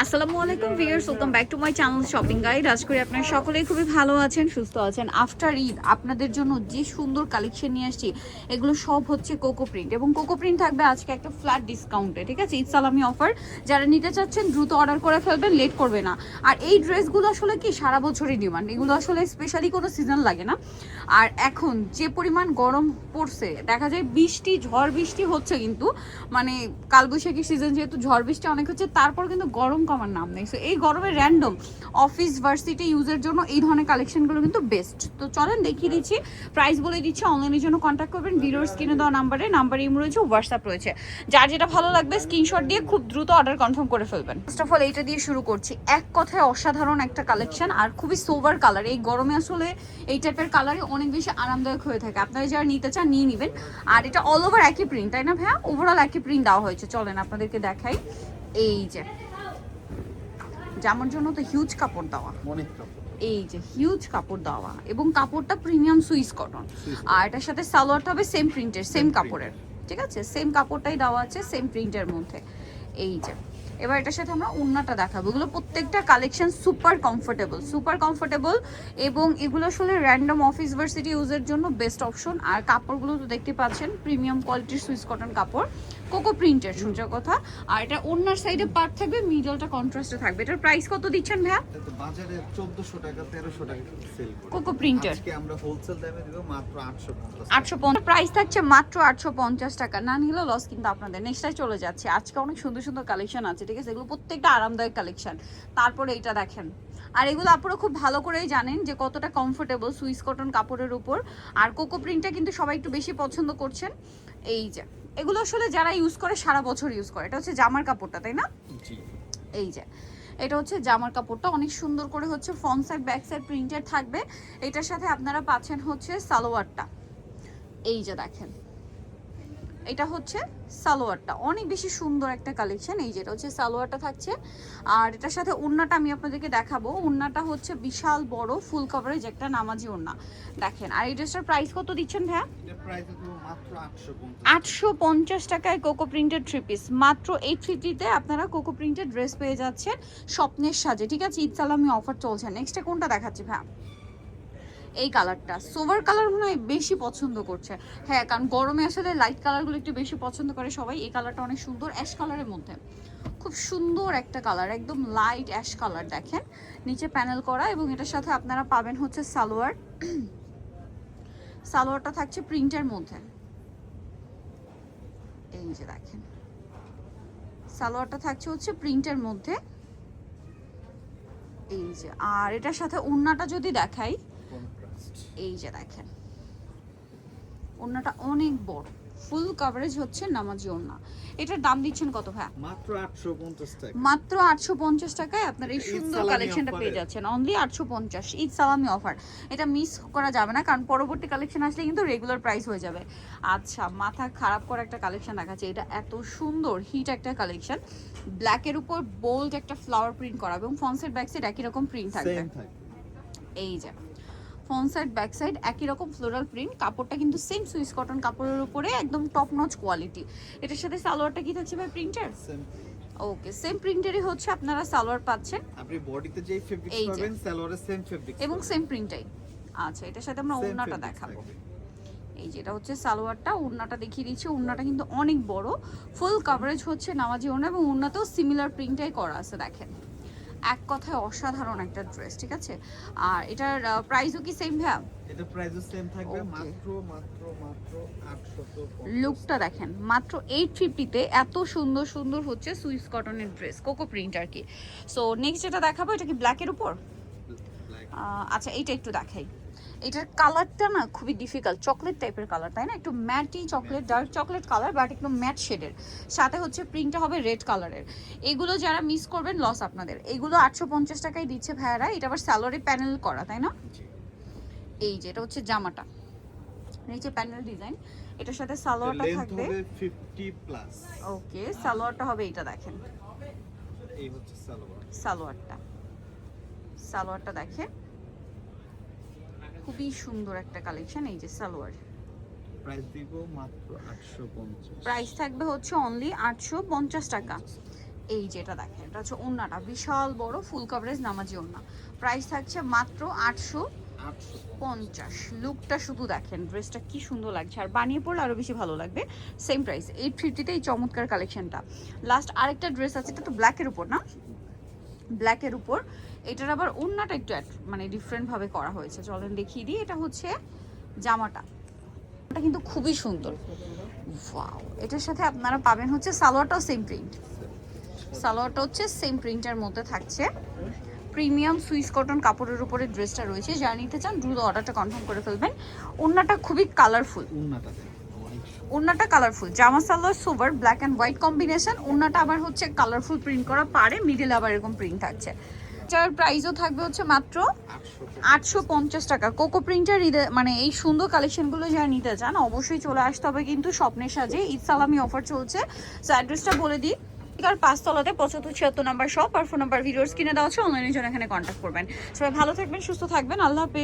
আসসালামু আলাইকুম viewers, welcome back to my channel shopping guide. আশা করি আপনারা সকলেই খুবই ভালো আছেন, সুস্থ আছেন। আফটার ঈদ আপনাদের জন্য যে সুন্দর কালেকশন নিয়ে আসছি, এগুলো সব হচ্ছে কোকো প্রিন্ট, এবং কোকো প্রিন্ট থাকবে আজকে একটা ফ্ল্যাট ডিসকাউন্টে, ঠিক আছে? ঈদ সালামি অফার। যারা নিতে চাচ্ছেন দ্রুত অর্ডার করে ফেলবেন, লেট করবে না। আর এই ড্রেসগুলো আসলে কি সারা বছরই ডিমান্ড, এগুলো আসলে স্পেশালি কোনো সিজন লাগে না। আর এখন যে পরিমাণ গরম পড়ছে, দেখা যায় বৃষ্টি, ঝড় বৃষ্টি হচ্ছে, কিন্তু মানে কালবৈশাখী সিজন যেহেতু ঝড় বৃষ্টি অনেক হচ্ছে, তারপর কিন্তু গরম কমার নাম নেই। সো এই গরমে র্যান্ডম অফিস ভার্সিটি ইউজের জন্য এই ধরনের কালেকশনগুলো কিন্তু বেস্ট। তো চলেন দেখিয়ে দিচ্ছি, প্রাইস বলে দিচ্ছি। অনলাইনের জন্য কন্ট্যাক্ট করবেন ভিডিওর স্ক্রিনে দেওয়া নাম্বার ইম রয়েছে, হোয়াটসঅ্যাপ রয়েছে। যার যেটা ভালো লাগবে স্ক্রিনশট দিয়ে খুব দ্রুত অর্ডার কনফার্ম করে ফেলবেন। ফার্স্ট অফ অল এইটা দিয়ে শুরু করছি। এক কথায় অসাধারণ একটা কালেকশন, আর খুবই সোভার কালার। এই গরমে আসলে এই টাইপের কালারই অনেক বেশি আরামদায়ক হয়ে থাকে। আপনারা যারা নিতে চান নিয়ে নেবেন। আর এটা অল ওভার একই প্রিন্ট, তাই না ভাইয়া? ওভারঅল একই প্রিন্ট দেওয়া হয়েছে। চলেন আপনাদেরকে দেখাই। এই যে জামার জন্য তো হিউজ কাপড় দেওয়া, এই যে হিউজ কাপড় দেওয়া, এবং কাপড়টা প্রিমিয়াম সুইস কটন। আর এটার সাথে সালোয়ারটা হবে সেম প্রিন্টের, সেম কাপড়ের, ঠিক আছে? সেম কাপড়টাই দেওয়া আছে, সেম প্রিন্টের মধ্যে। এই যে এবার এটার সাথে আমরা ওড়নাটা দেখাবো। এগুলো প্রত্যেকটা কালেকশন সুপার কমফোর্টেবল, এবং এগুলো আসলে র্যান্ডম অফিস ভার্সিটি ইউজের জন্য বেস্ট অপশন। আর কাপড়গুলো তো দেখতে পাচ্ছেন, প্রিমিয়াম কোয়ালিটির সুইস কটন কাপড়, কোকো প্রিন্টের, সোজা কথা। আর এটা ওড়নার সাইডে পার্ট থাকবে, মিডলটা কন্ট্রাস্টে থাকবে। এটার প্রাইস কত দিচ্ছেন ভাইয়া? বাজারে 1400 টাকা 1300 টাকা সেল করি। কোকো প্রিন্টার আজকে আমরা হোলসেল দামে দিব মাত্র 850 850। প্রাইস থাকছে মাত্র 850 টাকা। না নিলে লস কিন্তু আপনাদের। নেক্সটে চলে যাচ্ছে। আজকে অনেক সুন্দর সুন্দর কালেকশন আছে, ঠিক আছে? এগুলো প্রত্যেকটা আরামদায়ক কালেকশন। তারপরে এটা দেখেন। আর এগুলো আপনারা খুব ভালো করেই জানেন যে কতটা কমফোর্টেবল সুইস কটন কাপড়ের উপর। আর কোকো প্রিন্টটা কিন্তু সবাই একটু বেশি পছন্দ করছেন। এই যে এগুলো আসলে যারা ইউজ করে সারা বছর ইউজ করে। এটা হচ্ছে জামার কাপড়টা, তাই না? জি। এই যে এটা হচ্ছে জামার কাপড়টা, অনেক সুন্দর করে হচ্ছে front side back side printed থাকবে। এটার সাথে আপনারা পাচ্ছেন হচ্ছে সালোয়ারটা। এই যে দেখেন, এটা হচ্ছে সালোয়ারটা, অনেক বেশি সুন্দর একটা কালেকশন। এই যেটা হচ্ছে সালোয়ারটা থাকছে। আর এটার সাথে ওড়নাটা আমি আপনাদেরকে দেখাবো। ওড়নাটা হচ্ছে বিশাল বড় ফুল কভারেজ একটা নামাজি ওড়না, দেখেন। আর এই ড্রেসটার প্রাইস কত দিচ্ছেন ভাইয়া? এর প্রাইস হলো মাত্র 850 টাকায় কোকো প্রিন্টেড থ্রি পিস। মাত্র 850-তে আপনারা কোকো প্রিন্টেড ড্রেস পেয়ে যাচ্ছেন স্বপ্নের সাজে, ঠিক আছে? ঈদ সালামি অফার চলছে। নেক্সটে কোনটা দেখাচ্ছি ভাইয়া? এই কালারটা, সোভার কালার মনে হয় বেশি পছন্দ করছে। হ্যাঁ, কারণ গরমে আসলে লাইট কালারগুলো একটু বেশি পছন্দ করে সবাই। এই কালারটা অনেক সুন্দর, অ্যাশ কালারের মধ্যে, খুব সুন্দর একটা কালার, একদম লাইট অ্যাশ কালার। দেখেন নিচে প্যানেল করা, এবং এটার সাথে আপনারা পাবেন হচ্ছে সালোয়ার। সালোয়ারটা থাকছে প্রিন্টের মধ্যে। এই যে দেখেন, সালোয়ারটা থাকছে হচ্ছে প্রিন্টের মধ্যে। এই যে, আর এটার সাথে ওড়নাটা যদি দেখাই, এই যে দেখেন ওড়নাটা অনেক বড়, ফুল কভারেজ হচ্ছে নামাজি ওড়না। এটার দাম দিচ্ছেন কত ভাই? মাত্র 850 টাকা। মাত্র 850 টাকায় আপনারা এই সুন্দর কালেকশনটা পেয়ে যাচ্ছেন। অনলি 850, ঈদ সালামি অফার। এটা মিস করা যাবে না, কারণ পরবর্তী কালেকশন আসলে কিন্তু রেগুলার প্রাইস হয়ে যাবে। আচ্ছা, মাথা খারাপ করা একটা কালেকশন দেখাচ্ছে। এটা এত সুন্দর হিট একটা কালেকশন, ব্ল্যাকের উপর বোল্ড একটা ফ্লাওয়ার প্রিন্ট করা, এবং ফ্রন্ট সাইড ব্যাক সাইড একই রকম প্রিন্ট থাকবে। এই যে ফ্রন্ট সাইড ব্যাক সাইড একই রকম ফ্লোরাল প্রিন্ট। কাপড়টা কিন্তু সেম সুইস কটন কাপড়ের উপরে, একদম টপ নচ কোয়ালিটি। এটার সাথে সালোয়ারটা কি থাকছে ভাই? প্রিন্টার। ওকে, সেম প্রিন্টেরই হচ্ছে আপনারা সালোয়ার পাচ্ছেন। আপনি বডিতে যেই ফেব্রিক্স পাবেন সালোয়ারে সেম ফেব্রিক্স এবং সেম প্রিন্টাই। আচ্ছা, এটার সাথে আমরা ওড়নাটা দেখাবো। এই যেটা হচ্ছে সালোয়ারটা, ওড়নাটা দেখিয়ে দিচ্ছি। ওড়নাটা কিন্তু অনেক বড়, ফুল কভারেজ হচ্ছে নামাজি ওড়না, এবং ওড়নাতেও সিমিলার প্রিন্টাই করা আছে। দেখেন এক কথায় অসাধারণ একটা ড্রেস, ঠিক আছে? আর এটার প্রাইসও কি সেম ভাইয়া? এটা প্রাইসও সেম থাকবে, মাত্র 850। লুকটা দেখেন, মাত্র 850-তে এত সুন্দর সুন্দর হচ্ছে সুইস কটনের ড্রেস, কোকো প্রিন্ট আর কি। সো নেক্সট যেটা দেখাবো, এটা কি ব্ল্যাকের উপর? আচ্ছা, এইটা একটু দেখাই। এটার কালারটা না খুবই ডিফিকাল্ট, চকলেট টাইপের কালার, তাই না? একটু matte chocolate, dark chocolate colour, but একটু ম্যাট শেডের। সাথে হচ্ছে প্রিন্টটা হবে রেড কালারের। এগুলো যারা মিস করবেন লস আপনাদের। এগুলো 850 টাকায় দিচ্ছে ভাইয়ারা। এটা আবার স্যালোয়ারে প্যানেল করা, তাই না? এই যে এটা হচ্ছে জামাটা, নিচে প্যানেল ডিজাইন। এটার সাথে সালোয়ারটা থাকবে 50 প্লাস। ওকে, সালোয়ারটা হবে এটা দেখেন। এই হচ্ছে সালোয়ারটা, সালোয়ারটা দেখেন খুবই সুন্দর একটা কালেকশন। এই যে সালোয়ার, প্রাইস দিব মাত্র 850। প্রাইস থাকবে হচ্ছে অনলি 850 টাকা। এই যেটা দেখেন, এটা হচ্ছে ওড়নাটা বিশাল বড় ফুল কভারেজ নামাজি ওড়না। প্রাইস থাকছে মাত্র 850। লুকটা শুধু দেখেন, ড্রেসটা কি সুন্দর লাগছে, আর বানিয়ে পড়লে আরো বেশি ভালো লাগবে। সেম প্রাইস 850 এই চমৎকার কালেকশনটা। লাস্ট আরেকটা ড্রেস আছে, এটা তো ব্ল্যাকের উপর না, ব্ল্যাকের উপর। এটার আবার ওড়নাটা একটু মানে ডিফারেন্ট ভাবে করা হয়েছে, চলেন দেখিয়ে দিই। এটা হচ্ছে জামাটা, এটা কিন্তু খুবই সুন্দর। ওয়াও, এটার সাথে আপনারা পাবেন হচ্ছে সালোয়ারটাও সেম প্রিন্ট, সালোয়ারটা হচ্ছে সেম প্রিন্টের মধ্যে থাকছে। প্রিমিয়াম সুইস কটন কাপড়ের উপরে ড্রেসটা রয়েছে, যারা নিতে চান দ্রুত অর্ডারটা কনফার্ম করে ফেলবেন। ওড়নাটা খুবই কালারফুল, ওড়নাটা কালারফুল, জামা salwar sober black and white combination. ওড়নাটা আবার হচ্ছে কালারফুল প্রিন্ট করা, পারে মিডিল আবার এরকম প্রিন্ট থাকছে। যার প্রাইসও থাকবে হচ্ছে মাত্র 850 টাকা। কোকো প্রিন্টার মানে এই সুন্দর কালেকশনগুলো যারা নিতে চান অবশ্যই চলে আসতে হবে কিন্তু স্বপ্নের সাজে। ঈদ সালামি অফার চলছে। সো অ্যাড্রেসটা বলে দিই, 5 তলাতে 7576 নাম্বার শপ, আর ফোন নাম্বার ভিডিওস কিনে দেওয়া হচ্ছে, অনলাইনের জন্য এখানে কন্ট্যাক্ট করবেন। সবাই ভালো থাকবেন, সুস্থ থাকবেন, আল্লাহ হাফেজ।